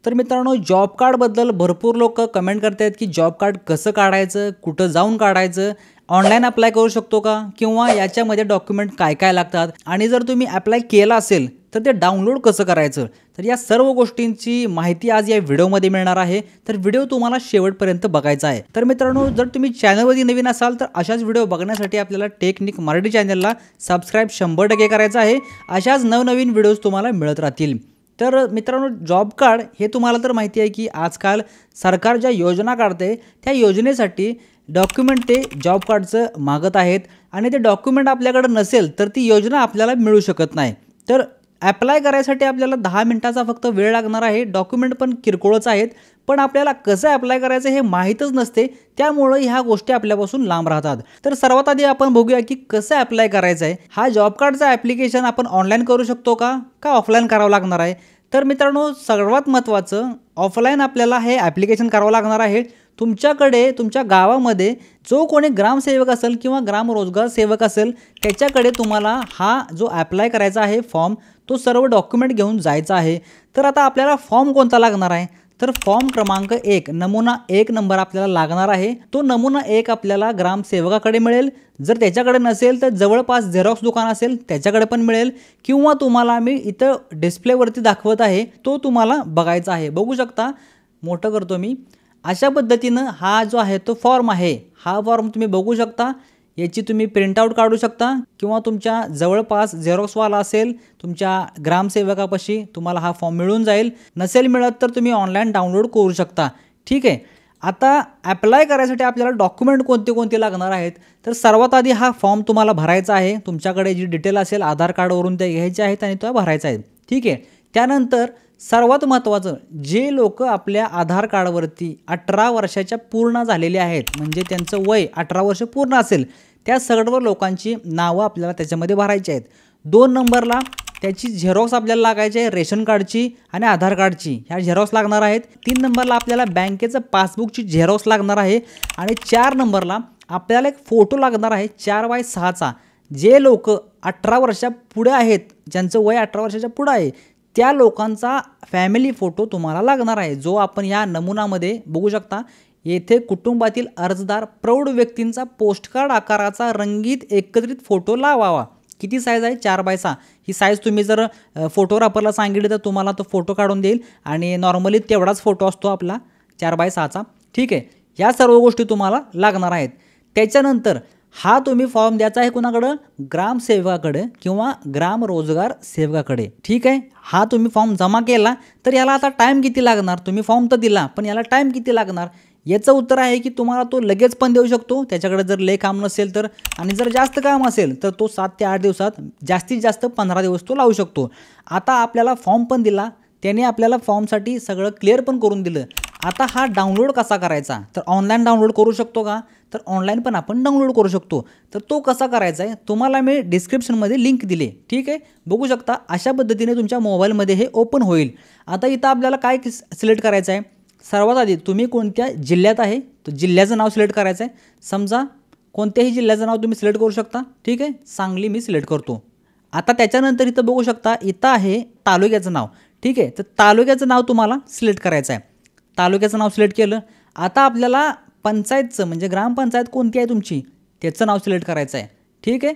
तर मित्रांनो, जॉब कार्डबद्दल भरपूर लोक कमेंट करतात की जॉब कार्ड कसं काढायचं, कुठं जाऊन काढायचं, ऑनलाईन अप्लाय करू शकतो का, किंवा याच्यामध्ये डॉक्युमेंट काय काय लागतात, आणि जर तुम्ही अप्लाय केलं असेल तर ते डाउनलोड कसं करायचं. तर या सर्व गोष्टींची माहिती आज या व्हिडिओमध्ये मिळणार आहे. तर व्हिडिओ तुम्हाला शेवटपर्यंत बघायचा आहे. तर मित्रांनो, जर तुम्ही चॅनलवरती नवीन असाल तर अशाच व्हिडिओ बघण्यासाठी आपल्याला टेक्निक मराठी चॅनलला सबस्क्राईब 100% करायचं आहे. अशाच नवनवीन व्हिडिओज तुम्हाला मिळत राहतील. तर मित्रांनो, जॉब कार्ड हे तुम्हाला तर माहिती आहे की आजकाल सरकार ज्या योजना काढते त्या योजनेसाठी डॉक्युमेंट ते जॉब कार्डचं मागत आहेत, आणि ते डॉक्युमेंट आपल्याकडे नसेल तर ती योजना आपल्याला मिळू शकत नाही. तर ॲप्लाय करायसाठी आपल्याला 10 मिनिटाचा फक्त वेळ लागणार आहे. डॉक्युमेंट पण किरकोळच आहेत, पण आपल्याला कसं ॲप्लाय करायचं हे माहीतच नसते, त्यामुळे ह्या गोष्टी आपल्यापासून लांब राहतात. तर सर्वात आधी आपण बघूया की कसं ॲप्लाय करायचं आहे. हा जॉब कार्डचा ॲप्लिकेशन आपण ऑनलाईन करू शकतो का ऑफलाईन करावं लागणार आहे. तर मित्रांनो, सर्वात महत्त्वाचं, ऑफलाईन आपल्याला हे ॲप्लिकेशन करावं लागणार आहे. तुमच्याकडे तुमच्या गावामध्ये जो कोणी ग्रामसेवक असेल किंवा ग्राम रोजगार सेवक असेल त्याच्याकडे तुम्हाला हा जो ॲप्लाय करायचा आहे फॉर्म, तो सर्व डॉक्युमेंट घेऊन जायचा आहे. तर आता आपल्याला फॉर्म कोणता लागणार आहे, तर फॉर्म क्रमांक 1 नमुना 1 नंबर आपल्याला लागणार आहे. तो नमुना 1 आपल्याला ग्रामसेवकाकडे मिळेल. जर त्याच्याकडे नसेल तर जवळपास झेरॉक्स दुकान असेल त्याच्याकडे पण मिळेल, किंवा तुम्हाला मी इथं डिस्प्लेवरती दाखवत आहे तो तुम्हाला बघायचा आहे. बघू शकता, मोठं करतो मी. अशा पद्धतीनं हा जो आहे तो फॉर्म आहे. हा फॉर्म तुम्ही बघू शकता. याची तुम्ही प्रिंटआउट काढू शकता, किंवा तुमच्या जवळपास झेरॉक्सवाला असेल तुमच्या ग्रामसेवकापाशी तुम्हाला हा फॉर्म मिळून जाईल. नसेल मिळत तर तुम्ही ऑनलाईन डाउनलोड करू शकता. ठीक आहे. आता ॲप्लाय करायसाठी आपल्याला डॉक्युमेंट कोणते कोणते लागणार आहेत. तर सर्वात आधी हा फॉर्म तुम्हाला भरायचा आहे. तुमच्याकडे जी डिटेल असेल आधार कार्डवरून ते घ्यायचे आहेत आणि तो भरायचा आहे. ठीक आहे. त्यानंतर सर्वात महत्त्वाचं, जे लोक आपल्या आधार कार्डवरती 18 वर्षाच्या पूर्ण झालेले आहेत, म्हणजे त्यांचं वय 18 वर्ष पूर्ण असेल, त्या सर्व लोकांची नावं आपल्याला त्याच्यामध्ये भरायची आहेत. 2 नंबरला त्याची झेरॉक्स आपल्याला लागायची आहे, रेशन कार्डची आणि आधार कार्डची, ह्या झेरॉक्स लागणार आहेत. 3 नंबरला आपल्याला बँकेचं पासबुकची झेरॉक्स लागणार आहे. आणि 4 नंबरला आपल्याला एक फोटो लागणार आहे 4x6चा. जे लोक 18 वर्षा पुढे आहेत, ज्यांचं वय 18 वर्षाच्या पुढे आहे, त्या लोकांचा फॅमिली फोटो तुम्हाला लागणार आहे, जो आपण या नमुनामध्ये बघू शकता. येथे कुटुंबातील अर्जदार प्रौढ व्यक्तींचा पोस्टकार्ड आकाराचा रंगीत एकत्रित फोटो लावावा. किती साईज आहे, 4x6. ही साईज तुम्ही जर फोटोग्राफरला सांगितली तर तुम्हाला तो फोटो काढून देईल, आणि नॉर्मली तेवढाच फोटो असतो आपला 4x6चा. ठीक आहे. या सर्व गोष्टी तुम्हाला लागणार आहेत. त्याच्यानंतर हा तुम्ही फॉर्म द्यायचा आहे कुणाकडं, ग्रामसेवकाकडे किंवा ग्राम रोजगार सेवकाकडे. ठीक आहे. हा तुम्ही फॉर्म जमा केला तर याला आता टाईम किती लागणार, तुम्ही फॉर्म तर दिला पण याला टाईम किती लागणार, याचं उत्तर आहे की तुम्हाला तो लगेच पण देऊ शकतो, त्याच्याकडे जर लय काम नसेल तर. आणि जर जास्त काम असेल तर तो 7 ते 8 दिवसात, जास्तीत जास्त 15 दिवस तो लावू शकतो. आता आपल्याला फॉर्म पण दिला, त्याने आपल्याला फॉर्मसाठी सगळं क्लिअर पण करून दिलं. आता हा डाउनलोड कसा करायचा, तर ऑनलाईन डाउनलोड करू शकतो का, तर ऑनलाईन पण आपण डाउनलोड करू शकतो. तर तो कसा करायचा आहे तुम्हाला मी डिस्क्रिप्शनमध्ये लिंक दिली. ठीक आहे. बघू शकता, अशा पद्धतीने तुमच्या मोबाईलमध्ये हे ओपन होईल. आता इथं आपल्याला काय सिलेक्ट करायचं आहे, सर्वात आधी तुम्ही कोणत्या जिल्ह्यात आहे तर जिल्ह्याचं नाव सिलेक्ट करायचं आहे. समजा कोणत्याही जिल्ह्याचं नाव तुम्ही सिलेक्ट करू शकता. ठीक आहे. सांगली मी सिलेक्ट करतो. आता त्याच्यानंतर इथं बघू शकता, इथं आहे तालुक्याचं नाव. ठीक आहे. तर तालुक्याचं नाव तुम्हाला सिलेक्ट करायचं आहे. तालुक्याचं नाव सिलेक्ट केलं. आता आपल्याला पंचायतचं, म्हणजे ग्रामपंचायत कोणती आहे तुमची, त्याचं नाव सिलेक्ट करायचं आहे. ठीक आहे.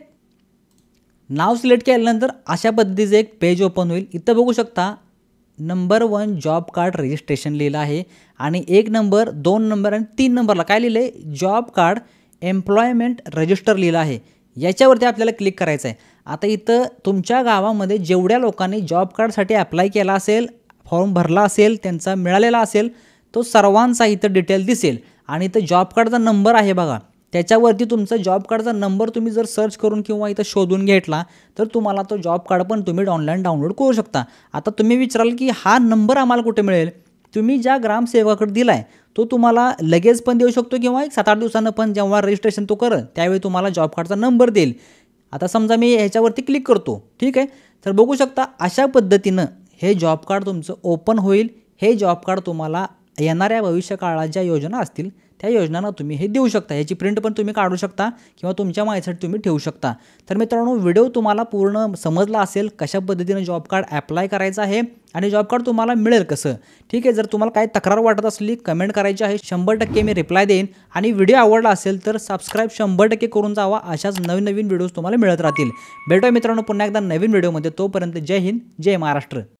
नाव सिलेक्ट केल्यानंतर अशा पद्धतीचं एक पेज ओपन होईल. इथं बघू शकता नंबर 1 जॉब कार्ड रजिस्ट्रेशन लिहिलं आहे, आणि 1 नंबर 2 नंबर आणि 3 नंबरला काय लिहिलं आहे, जॉब कार्ड एम्प्लॉयमेंट रजिस्टर लिहिलं आहे. याच्यावरती आपल्याला क्लिक करायचं आहे. आता इथं तुमच्या गावामध्ये जेवढ्या लोकांनी जॉब कार्डसाठी अप्लाय केला असेल, फॉर्म भरला असेल, त्यांचा मिळालेला असेल, तो सर्वांचा इथं डिटेल दिसेल. आणि इथं जॉब कार्डचा नंबर आहे बघा, त्याच्यावरती तुमचा जॉब कार्डचा नंबर तुम्ही जर सर्च करून किंवा इथं शोधून घेतला तर तुम्हाला तो जॉब कार्ड पण तुम्ही ऑनलाईन डाउनलोड करू शकता. आता तुम्ही विचाराल की हा नंबर आम्हाला कुठे मिळेल, तुम्ही ज्या ग्रामसेवकाकडे दिला आहे तो तुम्हाला लगेच पण देऊ शकतो, किंवा एक 7-8 दिवसानं पण जेव्हा रजिस्ट्रेशन तो करेल त्यावेळी तुम्हाला जॉब कार्डचा नंबर देईल. आता समजा मी ह्याच्यावरती क्लिक करतो. ठीक आहे. तर बघू शकता अशा पद्धतीनं हे जॉब कार्ड तुमचं ओपन होईल. हे जॉब कार्ड तुम्हाला येणाऱ्या भविष्यकाळात ज्या योजना असतील त्या योजनांना तुम्ही हे देऊ शकता. याची प्रिंट पण तुम्ही काढू शकता किंवा तुमच्या माहितीसाठी तुम्ही ठेवू शकता. तर मित्रांनो, व्हिडिओ तुम्हाला पूर्ण समजला असेल कशा पद्धतीने जॉब कार्ड अप्लाय करायचं आहे आणि जॉब कार्ड तुम्हाला मिळेल कसं. ठीक आहे, जर तुम्हाला काही तक्रार वाटत असली कमेंट करायची आहे, 100% मी रिप्लाय देईन. आणि व्हिडिओ आवडला असेल तर सबस्क्राईब 100% करून जावा. अशाच नवीन नवीन व्हिडिओज तुम्हाला मिळत राहतील. भेटूया मित्रांनो पुन्हा एकदा नवीन व्हिडिओमध्ये. तोपर्यंत जय हिंद, जय महाराष्ट्र.